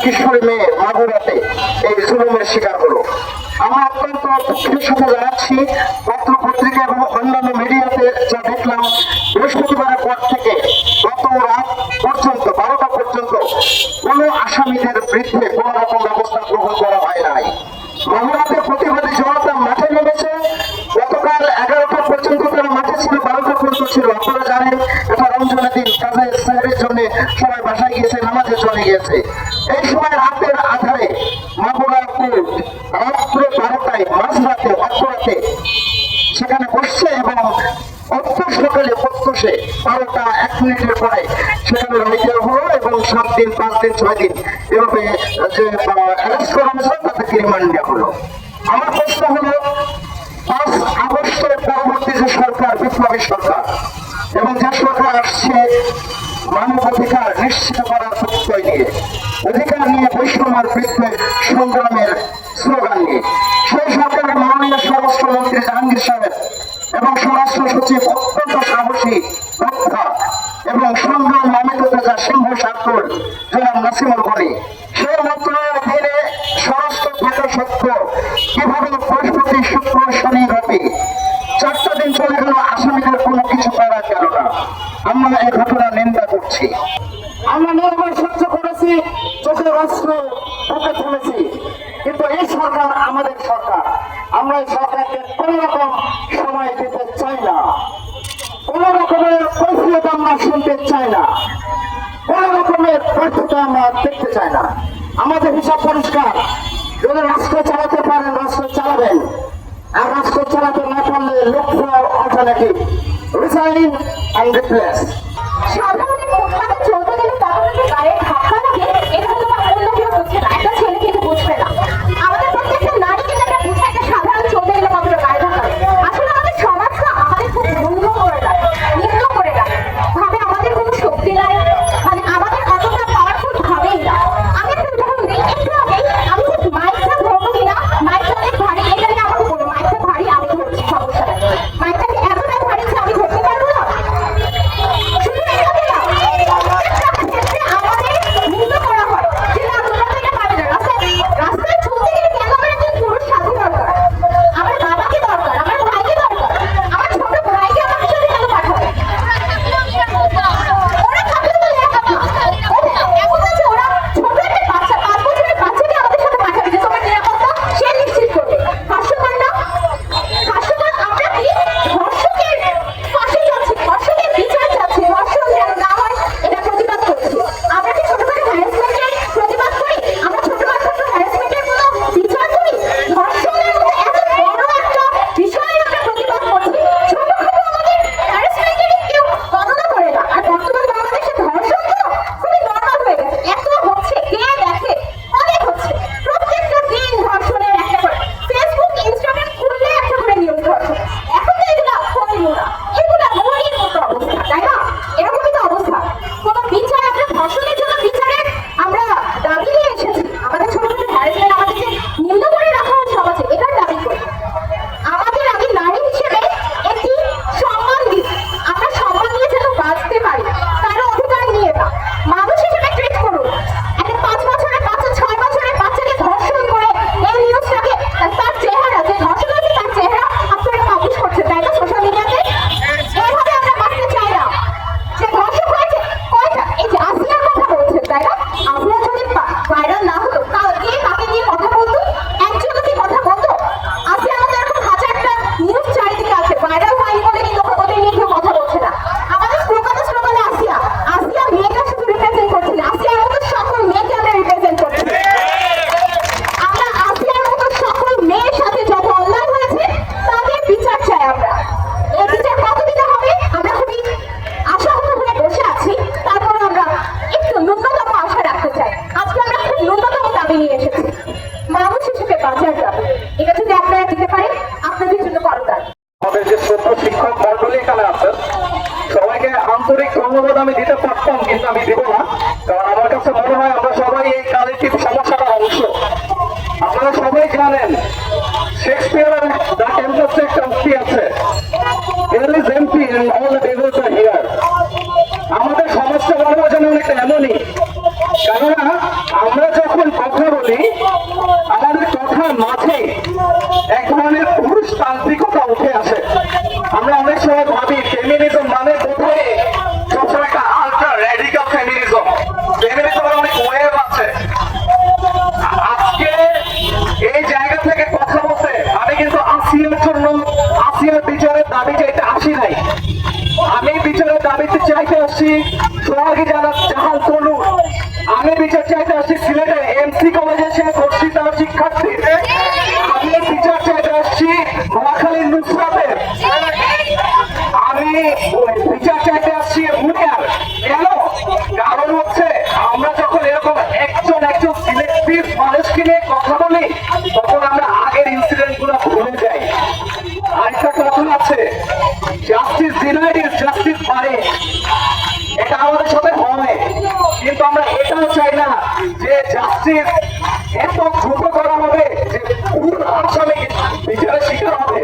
কিশোরী মেয়ে মাগুরাতে এই জুলুমের শিকার হলো। আমরা অত্যন্ত দুঃখের সাথে জানাচ্ছি, পত্র পত্রিকা এবং অন্যান্য মিডিয়াতে যা দেখলাম, বৃহস্পতিবারের পর থেকে গত রাত পর্যন্ত 12টা পর্যন্ত কোনো আসামিদের বিরুদ্ধে কোন রকম ব্যবস্থা গ্রহণ করা হয় নাই। মাগুরাতে প্রতিবাদী জনতা মাঠে নেমেছে। গতকাল 11টা পর্যন্ত তারা মাঠে ছিল, 12টা পর্যন্ত ছিল। আপনারা জানেন এটা রমজানের দিন, কাজে সাহেবের জন্য সবাই বাসায় গিয়েছে, নামাজে চলে গিয়েছে। এই সময় রাতের আধারে মাগুরা কোর্ট রাত্র 12টায় মাঝরাতে অপরাতে সেখানে বসছে এবং অর্থ সকালে প্রত্যুষে 12টা 1 মিনিটের পরে সেখানে রায় দেওয়া হলো এবং 7 দিন 5 দিন 6 দিন এভাবে যে অ্যারেস্ট করা হয়েছিল তাদেরকে রিমান্ড দেওয়া হলো। আমার প্রশ্ন হলো, 5 আগস্টের পরবর্তী যে সরকার, বিপ্লবী সরকার, এবং যে সরকার আসছে মানবাধিকার নিশ্চিত করার প্রত্যয় নিয়ে, অধিকার নিয়ে বৈষম্যের বিরুদ্ধে সংগ্রামের স্লোগান নিয়ে, সেই সরকারের মাননীয় স্বরাষ্ট্রমন্ত্রী জাহাঙ্গীর সাহেব এবং স্বরাষ্ট্র সচিব অত্যন্ত সাহসী, যোদ্ধা এবং সংগ্রাম নামিত যা সিংহ সাক্ষর জনাব নাসিমুল গনি, সেই মন্ত্রণালয়ের দিনে স্বরাষ্ট্র থাকা সত্ত্বেও কিভাবে বৃহস্পতি শুক্র শনি রবি 4টা দিন চলে গেল, আসামিদের কোনো কিছু করা গেল না। আমরা এই ঘটনা নিন্দা করছি। আমরা নির্ভয় সহ্য করেছি, চোখে অস্ত্র বুকে তুলেছি, কিন্তু এই সরকার আমাদের সরকার। আমরা এই সরকারকে কোন রকম সময় দিতে চাই না, কোন রকমের কৈফিয়ত আমরা শুনতে চাই না, কোন রকমের ব্যর্থতা আমরা দেখতে চাই না। আমাদের হিসাব পরিষ্কার, যদি রাষ্ট্র চালাতে পারেন রাষ্ট্র চালাবেন, আর রাষ্ট্র চালাতে না পারলে look for alternative, resign and replace. সাধারণের ফুটপাতে চলতে গেলে তখন গায়ে ধাক্কা লাগে, এটা হয়তো অন্য কেউ বুঝবে না, একটা ছেলে কিন্তু বুঝবে না। আমাদের প্রত্যেকটা নারী কিন্তু একটা বুঝে, একটা সাধারণ চলতে গেলে কতটা গায়ে ধাক্কা লাগে। আসলে আমাদের সমাজটা আমাদের খুব ভঙ্গ করে রাখে, নিম্ন করে রাখে, ভাবে আমাদের কোনো শক্তি নাই, মানে আমাদের অতটা পাওয়ারফুল ভাবেই না। আমি একটা উদাহরণ দিই, একটু আগেই আমি যে মাইকটা ধরবো কিনা, মাইকটা অনেক ভারী, এটা নিয়ে আমাকে বলো মাইকটা ভারী, আমি ধরছি, সমস্যা নাই। মাইকটা কি এতটাই ভারী যে আমি ধরতে পারবো না? শুধু এটা না, আসি নাই। আমি বিচারের দাবিতে চাইতে আসছি সোহাগী জাহাল তনু। আমি বিচার চাইতে আসছি সিলেটের এমসি কলেজে সে ধর্ষিত শিক্ষার্থী। আমি বিচার চাইতে আসছি নোয়াখালীর নুসরাতের। আমি বিচার চাইতে আসছি মুনিয়ার। কেন? কারণ হচ্ছে আমরা যখন এরকম একজন সিলেক্টিভ মানুষকে নিয়ে কথা বলি তখন আমরা আগের ইনসিডেন্ট গুলো ভুলে যাই। আরেকটা কথা আছে, জাস্টিস ডিনাইড ইজ জাস্টিস পারে। এটা আমাদের সাথে হয়, কিন্তু আমরা এটাও চাই না যে জাস্টিস এত দ্রুত করা হবে যে ভুল আসামি বিচারের শিকার হবে।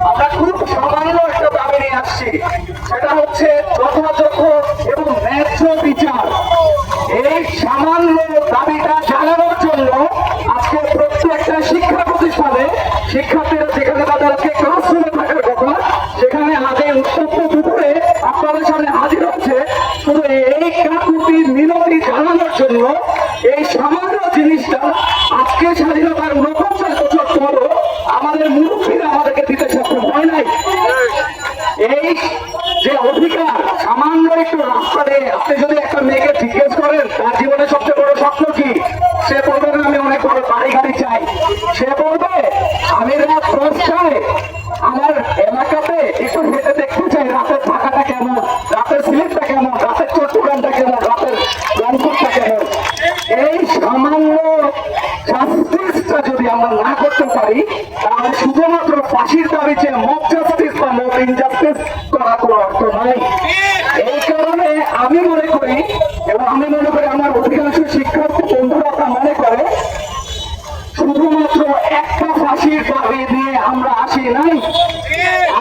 আমরা খুব সামান্য একটা দাবি নিয়ে আসছি, সেটা হচ্ছে যথাযোগ্য এবং ন্যায্য বিচার। এই সামান্য দাবিটা জানানোর জন্য আজকে প্রত্যেকটা শিক্ষা প্রতিষ্ঠানে শিক্ষার্থীরা যেখানে তাদেরকে ক্লাসরুমে থাকার কথা সেখানে আগে উত্তপ্ত দুপুরে আপনাদের সামনে হাজির হচ্ছে শুধু এই কাকুতি মিনতি জানানোর জন্য। এই সামান্য জিনিসটা আজকে স্বাধীনতার 49 বছর পরও আমাদের মুরব্বীরা আমাদেরকে দিতে সক্ষম হয় নাই। এই যে অধিকার সামান্য একটু রাস্তাতে আপনি যদি একটা মেয়েকে জিজ্ঞেস করেন তার জীবনে সবচেয়ে বড় স্বপ্ন কি, সে বলবে না আমি অনেক বড় বাড়ি গাড়ি চাই। সে বলবে আমি রাত 10টায় আমার এলাকাতে একটু হেঁটে দেখতে চাই রাতের ঢাকাটা কেমন, রাতের সিলেটটা কেমন, রাতের চট্টগ্রামটা কেমন, রাতের রংপুরটা কেমন। এই সামান্য জাস্টিসটা যদি আমরা না করতে পারি তাহলে শুধুমাত্র ফাঁসির দাবি যে মব জাস্টিস বা মব ইনজাস্টিস করা কোনো অর্থ নাই। এই কারণে আমি মনে করি এবং আমি মনে করি আমার অধিকাংশ শিক্ষার্থী বন্ধুরা তা মনে করে শুধুমাত্র একটা ফাঁসির দাবি দিয়ে আমরা আসি নাই,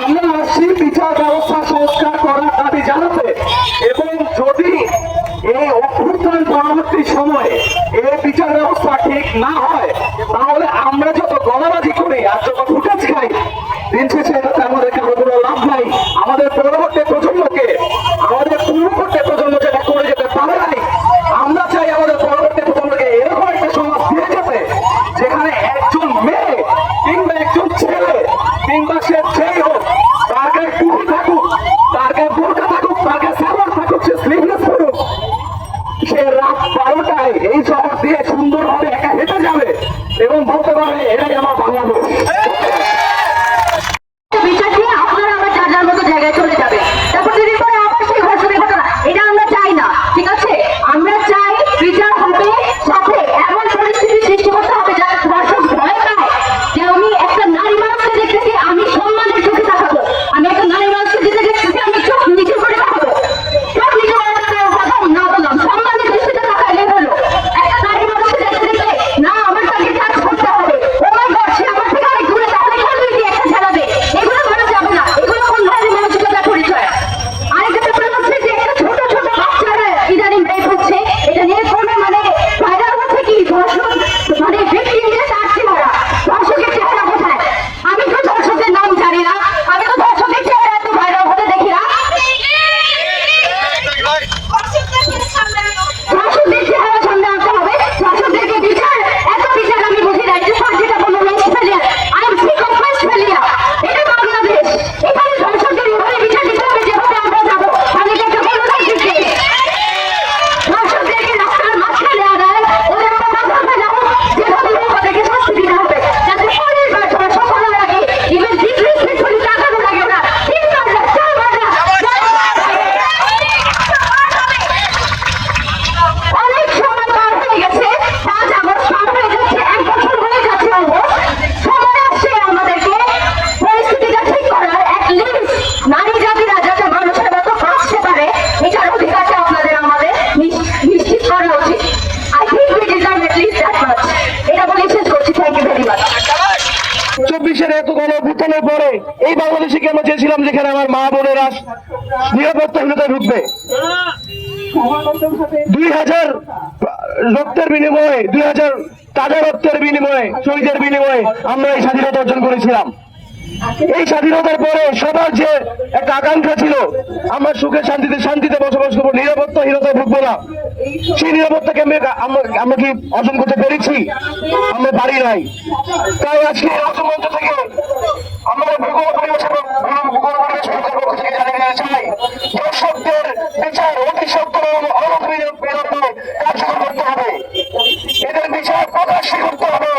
আমরা আসছি বিচার ব্যবস্থা সংস্কার করার দাবি জানাতে। এবং যদি এই অভ্যুত্থান পরবর্তী সময়ে এই বিচার ব্যবস্থা ঠিক না হয় তাহলে আমরা যত গলাবাজি করি আর যত ফুটেজ খাই দিন শেষে এটাতে আমাদের কারো কোনো লাভ নাই। আমাদের পরবর্তী প্রজন্মকে আমাদের পূর্ববর্তী প্রজন্ম যেটা করে যেতে পারে নাই, আমরা চাই আমাদের পরবর্তী প্রজন্মকে এরকম একটা সমাজ দিয়ে যেতে যেখানে একজন মেয়ে কিংবা একজন ছেলে কিংবা সে যেই হোক তার গায়ে টুপি থাকুক, তার গায়ে বোরকা থাকুক, তার গায়ে সালোয়ার থাকুক, সে স্লিভলেস করুক, সে রাত 12টায় এই শহর দিয়ে সুন্দরভাবে একা হেঁটে যাবে এবং বলতে পারবে এটাই আমার বাংলাদেশ। বিচার দিয়ে আপনারা আবার যার যার মতো জায়গায় চলে যাবে, তারপর যদি পরে আবার সেই ঘর্ষণের ঘটনা, এটা আমরা চাই না। ঠিক আছে, আমরা চাই বিচার হবে, সাথে এমন পরিস্থিতি সৃষ্টি করতে হবে যাতে ধর্ষক ভয় পায় যে আমি একটা নারী মানুষকে দেখতেছি আমি সম্মানের চোখে তাকাবো, আমি একটা নারী মানুষকে যেতে দেখতেছি আমি চোখ নিচু করে তাকাবো। চোখ নিচু করে তাকানোর কথা না বললাম, সম্মানের দৃষ্টিতে তাকাইলে হলো। একটা নারী মানুষকে দেখতে দেখলে না আমার তাকে কাজ করতে হবে, ও মাই গড সে আমার থেকে অনেক দূরে, তাহলে কেন দিয়ে একটা ছেড়াবে, এগুলো করা যাবে না। এগুলো কোন ধরনের মানসিকতার পরিচয়? আরেকটা ব্যাপার হচ্ছে যে একটা ছোট ছোট বাচ্চারা ইদানিং রেপ হচ্ছে, এটা নিয়ে কোনো মানে ভাইরাল হচ্ছে কি ধর্ষক মানে ভিকটিম যে সাক্ষী মারা, ধর্ষকের চেহারা কোথায়? আমি তো ধর্ষকের নাম জানি না, আমি তো ধর্ষকের চেহারা এত ভাইরাল হতে দেখি না। ধর্ষকদের চেহারা সামনে আনতে হবে, ধর্ষকদেরকে বিচার, এত বিচার আমি বুঝি না। যে যেটা বললো Westphalia, I am sick of Westphalia, এটা বাংলাদেশ। এখানে ধর্ষকদের এভাবে বিচার দিতে হবে যেভাবে আমরা যাবো, আমি কি একটা বলবো ধর্ষককে? ধর্ষকদেরকে রাস্তার মাঝখানে আনায় ওদের আমরা মাঝখানে যাবো, যেভাবে হোক ওদেরকে শাস্তি দিতে হবে যাতে পরের বার তারা সফল হওয়ার আগে ইভেন ডিসরিসপেক্টফুলি তাকানো লাগে না। তিন মাররা, চার মাররা, অনেক সময় পার হয়ে গেছে, 5 আগস্ট পার হয়ে যাচ্ছে, 1 বছর হয়ে যাচ্ছে অলমোস্ট। সময় আসছে আমাদেরকে পরিস্থিতিটা ঠিক করার, অ্যাটলিস্ট নারী জাতিরা যাতে মানুষের মতো বাঁচতে পারে এটার অধিকারটা আপনাদের আমাদের নিশ্চিত করা উচিত। I think we deserve at least that much. এটা বলে শেষ করছি, থ্যাংক ইউ ভেরি মাচ। 24-এর এত গণ অভ্যুত্থানের পরে এই বাংলাদেশে কেন চেয়েছিলাম যেখানে আমার মা বোনেরা নিরাপত্তাহীনতায় ঢুকবে। 2000 রক্তের বিনিময়ে, 2000 তাজা রক্তের বিনিময়ে, শহীদের বিনিময়ে আমরা এই স্বাধীনতা অর্জন করেছিলাম। এই স্বাধীনতার পরে সবার যে একটা আকাঙ্ক্ষা ছিল আমরা সুখে শান্তিতে বসবাস করবো, নিরাপত্তাহীনতায় ভুগবো না, সেই নিরাপত্তাকে আমরা কি অর্জন করতে পেরেছি? আমরা পারি নাই। তাই আজকে এই মঞ্চ থেকে আমরা ভূগোল পরিবেশের পক্ষ থেকে জানাতে চাই, দর্শকদের বিচার অতি সত্তর অনবিলম্বে কার্যকর করতে হবে। এদের বিচার প্রকাশ করতে হবে।